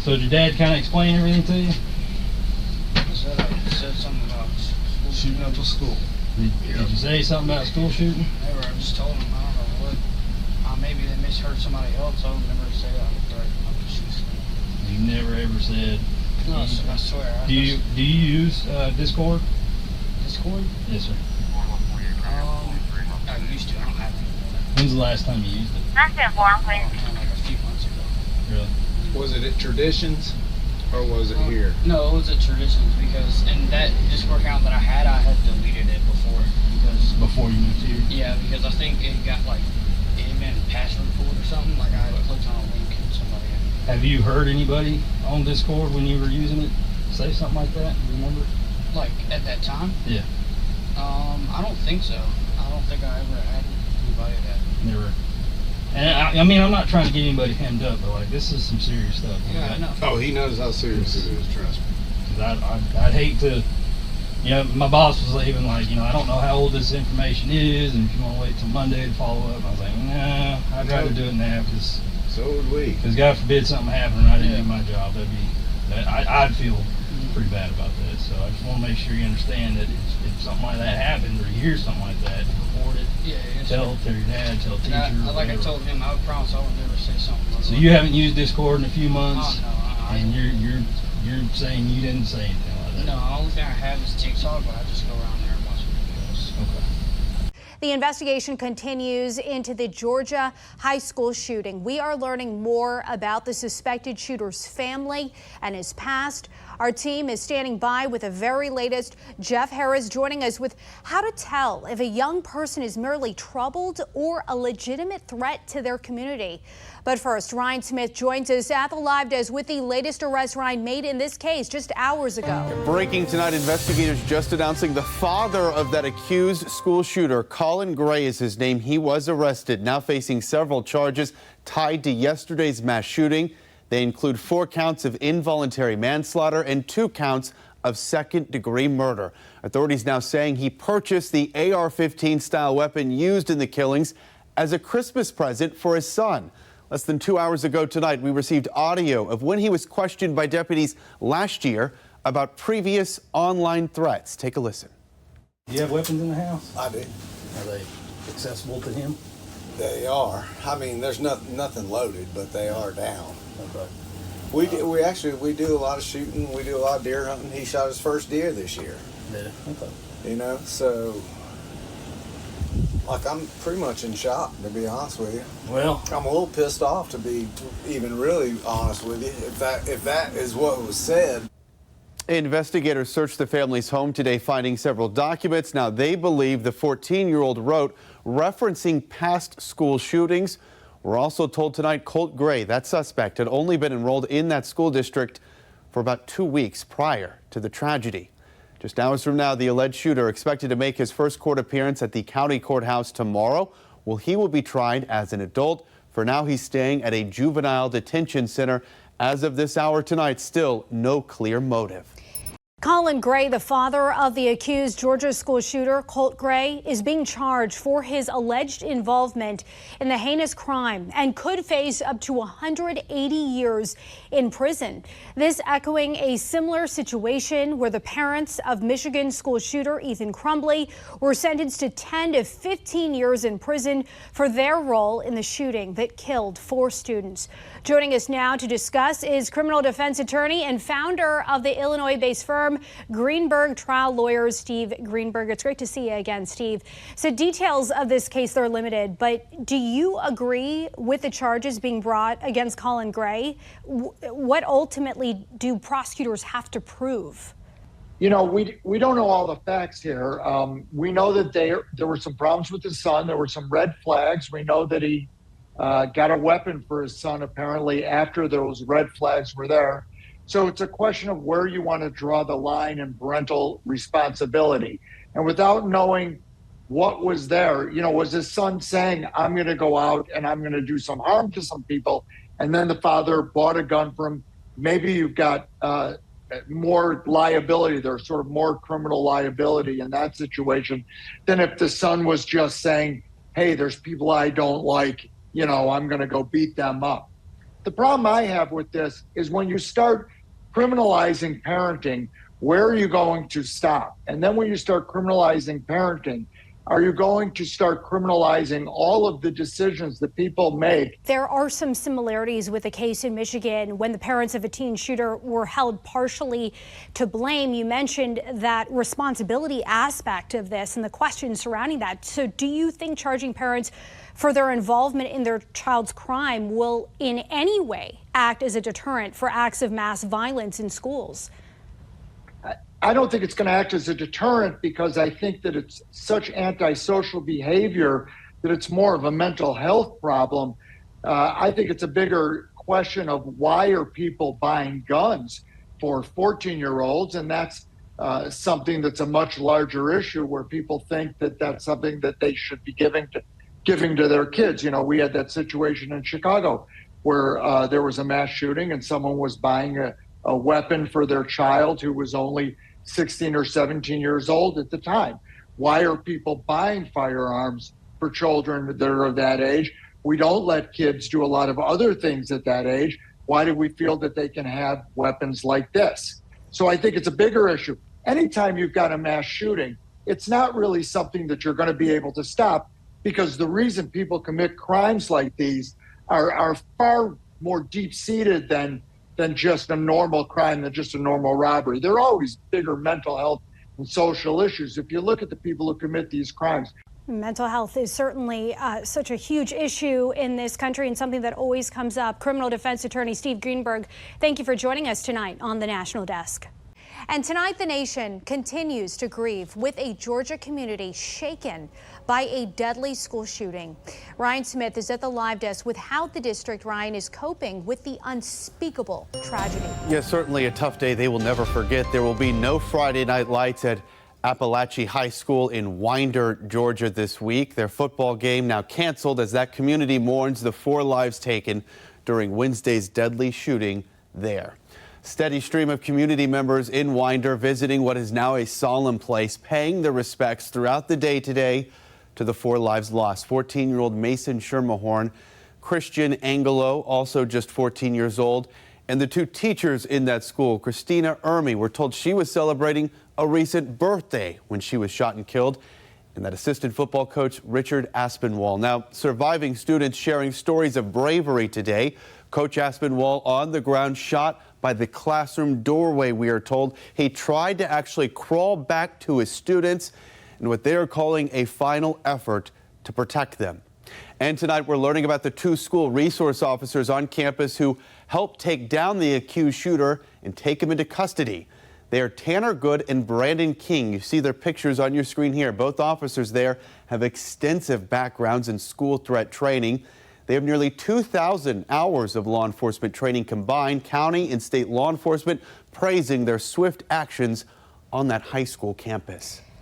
So did your dad kind of explain everything to you? He said something about shooting up a school. Did you say something about school shooting? Never. I just told him, I don't know what. Maybe they misheard somebody else. I would never say I would threaten up to shoot school. You never ever said. No, I swear. Do you use Discord? Discord? Yes, sir. I used to. I don't have it. When's the last time you used it? Like a few months ago. Really? Was it at Traditions or was it here? No, it was at Traditions because in that Discord account that I had deleted it before you moved here. Yeah, because I think it got it had been password pulled or something. Like I had clicked on a link and somebody had. Have you heard anybody on Discord when you were using it say something like that? Do you remember? Like at that time? Yeah. I don't think so. I don't think I ever had anybody that. Never. And I mean, I'm not trying to get anybody hemmed up, but like this is some serious stuff. Yeah, I know. Oh, he knows how serious it is. Trust me. Because I'd hate to. You know, my boss was even like, I don't know how old this information is, and if you want to wait till Monday to follow up. And I was like, nah, I'd rather do it now because. So would we. Because God forbid something happened and I didn't do my job, I'd feel pretty bad about that. So I just want to make sure you understand that if something like that happens or you hear something like that, report it. Yeah. Tell your dad, tell teacher. Like I told him, I would promise I would never say something like So you haven't used Discord in a few months, Oh, no, and you're saying you didn't say anything like that. No, the only thing I have is TikTok, but I just go around there and watch videos. Okay. The investigation continues into the Georgia high school shooting. We are learning more about the suspected shooter's family and his past. Our team is standing by with the very latest. Jeff Harris joining us with how to tell if a young person is merely troubled or a legitimate threat to their community. But first, Ryan Smith joins us at the live desk with the latest arrest, Ryan, made in this case just hours ago. Breaking tonight, investigators just announcing the father of that accused school shooter, Colt Gray is his name. He was arrested, now facing several charges tied to yesterday's mass shooting. They include 4 counts of involuntary manslaughter and 2 counts of second-degree murder. Authorities now saying he purchased the AR-15 style weapon used in the killings as a Christmas present for his son. Less than 2 hours ago tonight, we received audio of when he was questioned by deputies last year about previous online threats. Take a listen. Do you have weapons in the house? I do. Are they accessible to him? They are. I mean, there's nothing loaded, but they are down. Okay. We do a lot of shooting. We do a lot of deer hunting. He shot his first deer this year. Yeah. Okay. So like I'm pretty much in shock, to be honest with you. Well, I'm a little pissed off, to be even really honest with you, if that is what was said. Investigators searched the family's home today, finding several documents. Now they believe the 14-year-old wrote referencing past school shootings. We're also told tonight Colt Gray, that suspect, had only been enrolled in that school district for about 2 weeks prior to the tragedy. Just hours from now, the alleged shooter expected to make his first court appearance at the county courthouse tomorrow. Well, he will be tried as an adult. For now, he's staying at a juvenile detention center. As of this hour tonight, still no clear motive. Colt Gray, the father of the accused Georgia school shooter, Colt Gray, is being charged for his alleged involvement in the heinous crime and could face up to 180 years in prison. This echoing a similar situation where the parents of Michigan school shooter Ethan Crumbley were sentenced to 10 to 15 years in prison for their role in the shooting that killed 4 students. Joining us now to discuss is criminal defense attorney and founder of the Illinois-based firm Greenbrier trial lawyer Steve Greenbrier. It's great to see you again, Steve. So details of this case, they're limited, but do you agree with the charges being brought against Colt Gray? What ultimately do prosecutors have to prove? You know, we don't know all the facts here. We know that there were some problems with his son. There were some red flags. We know that he got a weapon for his son apparently after those red flags were there. So it's a question of where you want to draw the line in parental responsibility. And without knowing what was there, you know, was his son saying, I'm going to go out and I'm going to do some harm to some people, and then the father bought a gun for him? Maybe you've got more liability there, sort of more criminal liability in that situation than if the son was just saying, hey, there's people I don't like, you know, I'm going to go beat them up. The problem I have with this is when you start criminalizing parenting, where are you going to stop? And then when you start criminalizing parenting, are you going to start criminalizing all of the decisions that people make? There are some similarities with a case in Michigan when the parents of a teen shooter were held partially to blame. You mentioned that responsibility aspect of this and the questions surrounding that. So do you think charging parents for their involvement in their child's crime will in any way act as a deterrent for acts of mass violence in schools? I don't think it's going to act as a deterrent because I think that it's such antisocial behavior that it's more of a mental health problem. I think it's a bigger question of why are people buying guns for 14-year-olds, and that's something that's a much larger issue where people think that that's something that they should be giving to their kids. You know, we had that situation in Chicago where there was a mass shooting and someone was buying a weapon for their child who was only 16 or 17 years old at the time. Why are people buying firearms for children that are that age? We don't let kids do a lot of other things at that age. Why do we feel that they can have weapons like this? So I think it's a bigger issue. Anytime you've got a mass shooting, it's not really something that you're going to be able to stop, because the reason people commit crimes like these are far more deep-seated than just a normal crime, than just a normal robbery. There are always bigger mental health and social issues. If you look at the people who commit these crimes. Mental health is certainly such a huge issue in this country and something that always comes up. Criminal defense attorney Steve Greenbrier, thank you for joining us tonight on the National Desk. And tonight the nation continues to grieve with a Georgia community shaken by a deadly school shooting. Ryan Smith is at the live desk with how the district, Ryan, is coping with the unspeakable tragedy. Yes, certainly a tough day they will never forget. There will be no Friday night lights at Appalachia High School in Winder, Georgia this week. Their football game now canceled as that community mourns the 4 lives taken during Wednesday's deadly shooting there. Steady stream of community members in Winder visiting what is now a solemn place, paying their respects throughout the day today to the 4 lives lost. 14-year-old Mason Schermerhorn, Christian Angelo, also just 14 years old, and the 2 teachers in that school, Christina Ermy, were told she was celebrating a recent birthday when she was shot and killed, and that assistant football coach Richard Aspinwall. Now, surviving students sharing stories of bravery today. Coach Aspinwall on the ground, shot by the classroom doorway, we are told. He tried to actually crawl back to his students in what they are calling a final effort to protect them. And tonight we're learning about the 2 school resource officers on campus who helped take down the accused shooter and take him into custody. They are Tanner Good and Brandon King. You see their pictures on your screen here. Both officers there have extensive backgrounds in school threat training. They have nearly 2,000 hours of law enforcement training combined, county and state law enforcement praising their swift actions on that high school campus.